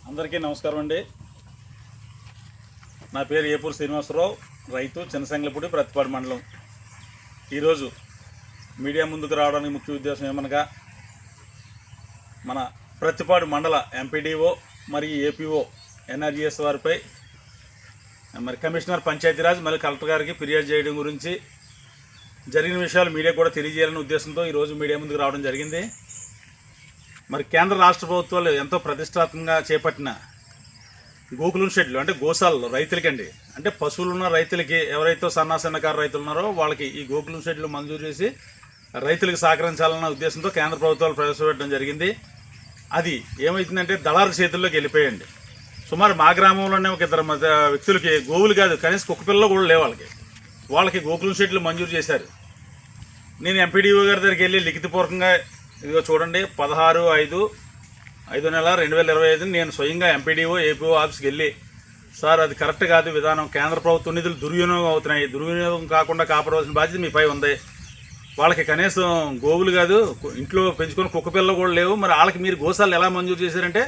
అందరికీ నమస్కారం అండి. నా పేరు ఏపూరు శ్రీనివాసరావు, రైతు, చిన్నసంగలపూడి, ప్రతిపాడు మండలం. ఈరోజు మీడియా ముందుకు రావడానికి ముఖ్య ఉద్దేశం ఏమనగా, మన ప్రతిపాడు మండల ఎంపీడీఓ మరియు ఏపీఓ ఎన్ఆర్జీఎస్ వారిపై మరి కమిషనర్ పంచాయతీరాజ్ మరియు కలెక్టర్ గారికి ఫిర్యాదు చేయడం గురించి జరిగిన విషయాలు మీడియా కూడా తెలియజేయాలనే ఉద్దేశంతో ఈరోజు మీడియా ముందుకు రావడం జరిగింది. మరి కేంద్ర రాష్ట్ర ప్రభుత్వాలు ఎంతో ప్రతిష్టాత్మకంగా చేపట్టిన గోకులం షెడ్లు అంటే గోశాలలో రైతులకండి, అంటే పశువులు ఉన్న రైతులకి, ఎవరైతే సన్నకారు రైతులు ఉన్నారో వాళ్ళకి ఈ గోకులం షెడ్లు మంజూరు చేసి రైతులకు సహకరించాలన్న ఉద్దేశంతో కేంద్ర ప్రభుత్వాలు ప్రవేశపెట్టడం జరిగింది. అది ఏమైతుందంటే దళారు చేతుల్లోకి వెళ్ళిపోయండి. సుమారు మా గ్రామంలోనే ఒక ఇద్దరు వ్యక్తులకి గోవులు కాదు, కనీసం కుక్క పిల్లలు కూడా లేవు. వాళ్ళకి గోకులం షెడ్లు మంజూరు చేశారు. నేను ఎంపీడీఓ గారి దగ్గరికి వెళ్ళి లిఖితపూర్వకంగా, ఇదిగో చూడండి, 16/5/2025 నేను స్వయంగా ఎంపీడీఓ ఏపీఓ ఆఫీస్కి వెళ్ళి, సార్ అది కరెక్ట్ కాదు విధానం, కేంద్ర ప్రభుత్వ నిధులు దుర్వినియోగం అవుతున్నాయి, దుర్వినియోగం కాకుండా కాపాడవలసిన బాధ్యత మీపై ఉంది. వాళ్ళకి కనీసం గోవులు కాదు, ఇంట్లో పెంచుకొని కుక్క పిల్లలు కూడా లేవు, మరి వాళ్ళకి మీరు గోశాలు ఎలా మంజూరు చేశారంటే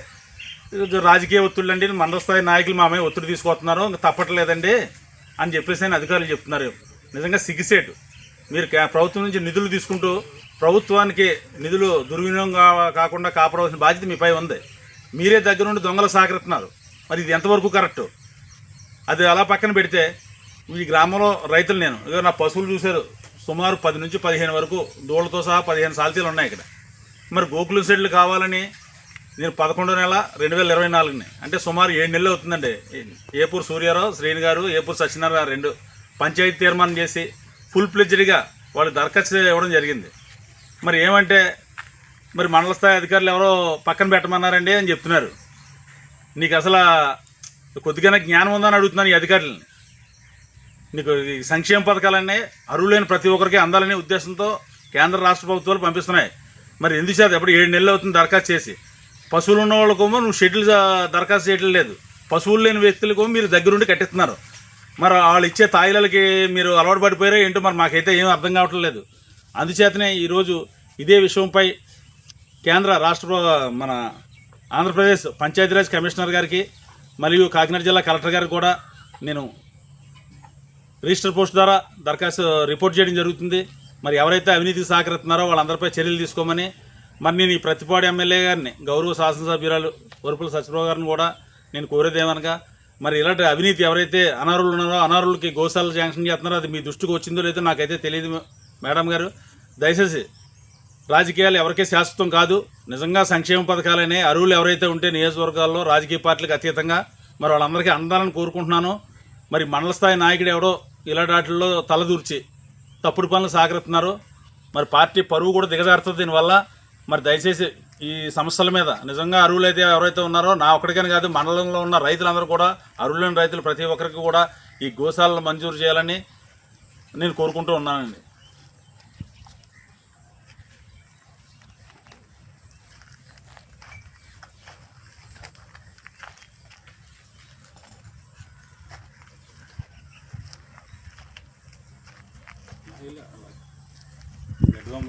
రాజకీయ ఒత్తిళ్ళు అండి, మండల స్థాయి నాయకులు మా మీద ఒత్తిడి తీసుకొస్తున్నారు, ఇంకా తప్పట్లేదండి అని చెప్పేసి ఆయన అధికారులు చెప్తున్నారు. నిజంగా సిగ్గుసేటు. మీరు ప్రభుత్వం నుంచి నిధులు తీసుకుంటూ ప్రభుత్వానికి నిధులు దుర్వినియోగం కాకుండా కాపాడవలసిన బాధ్యత మీపై ఉంది. మీరే దగ్గర నుండి దొంగలు సహకరిస్తున్నారు. మరి ఇది ఎంతవరకు కరెక్టు? అది అలా పక్కన పెడితే, ఈ గ్రామంలో రైతులు, నేను ఇక నా పశువులు చూశారు, సుమారు 10 నుంచి 15 వరకు దూడలతో సహా 15 సాల్తీలు ఉన్నాయి ఇక్కడ. మరి గోకులం షెడ్లు కావాలని నేను 11వ నెల 2024 అంటే సుమారు 7 నెలలు అవుతుందండి. ఏపూరు సూర్యారావు, శ్రీని గారు, ఏపూరు సత్యనారాయణ 2 పంచాయతీ తీర్మానం చేసి ఫుల్ ప్లెడ్జ్డ్గా వాళ్ళు దరఖాస్తు ఇవ్వడం జరిగింది. మరి ఏమంటే, మరి మండల స్థాయి అధికారులు ఎవరో పక్కన పెట్టమన్నారండి అని చెప్తున్నారు. నీకు అసలు కొద్దిగానే జ్ఞానం ఉందని అడుగుతున్నాను ఈ అధికారులని. నీకు ఈ సంక్షేమ పథకాలన్నీ అర్హులైన ప్రతి ఒక్కరికి అందాలనే ఉద్దేశంతో కేంద్ర రాష్ట్ర ప్రభుత్వాలు పంపిస్తున్నాయి. మరి ఎందుకు చేత ఎప్పుడు 7 నెలలు అవుతుంది దరఖాస్తు చేసి? పశువులు ఉన్న వాళ్ళకేమో నువ్వు షెడ్యూల్ దరఖాస్తు చేయడం లేదు, పశువులు లేని వ్యక్తులకు మీరు దగ్గరుండి కట్టిస్తున్నారు. మరి వాళ్ళు ఇచ్చే తాయిలకి మీరు అలవాటు పడిపోయారో ఏంటో మరి మాకైతే ఏం అర్థం కావట్లేదు. అందుచేతనే ఈరోజు ఇదే విషయంపై కేంద్ర రాష్ట్ర మన ఆంధ్రప్రదేశ్ పంచాయతీరాజ్ కమిషనర్ గారికి మరియు కాకినాడ జిల్లా కలెక్టర్ గారికి కూడా నేను రిజిస్టర్ పోస్ట్ ద్వారా దరఖాస్తు రిపోర్ట్ చేయడం జరుగుతుంది. మరి ఎవరైతే అవినీతికి సహకరిస్తున్నారో వాళ్ళందరిపై చర్యలు తీసుకోమని, మరి నేను ఈ ప్రతిపాడు ఎమ్మెల్యే గారిని, గౌరవ శాసనసభ్యురాలు వరుపుల సత్యప్రభు గారిని కూడా నేను కోరేదేమనగా, మరి ఇలాంటి అవినీతి ఎవరైతే అనర్హులు ఉన్నారో అనర్హులకి గోశాలను శాంక్షన్ చేస్తున్నారో అది మీ దృష్టికి వచ్చిందో లేదో నాకైతే తెలియదు మేడం గారు. దయచేసి రాజకీయాలు ఎవరికీ శాశ్వతం కాదు. నిజంగా సంక్షేమ పథకాలనే అర్హులు ఎవరైతే ఉంటే నియోజకవర్గాల్లో రాజకీయ పార్టీలకు అతీతంగా మరి వాళ్ళందరికీ అందాలని కోరుకుంటున్నాను. మరి మండల స్థాయి నాయకుడు ఎవడో ఇలాంటి వాటిల్లో తలదూర్చి తప్పుడు పనులు సహకరిస్తున్నారు. మరి పార్టీ పరువు కూడా దిగజారుతుంది దీనివల్ల. మరి దయచేసి ఈ సమస్యల మీద నిజంగా అర్హులైతే ఎవరైతే ఉన్నారో, నా ఒక్కడికని కాదు, మండలంలో ఉన్న రైతులందరూ కూడా, అర్హులైన రైతులు ప్రతి ఒక్కరికి కూడా ఈ గోశాలను మంజూరు చేయాలని నేను కోరుకుంటూ ఉన్నానండి. ఇలా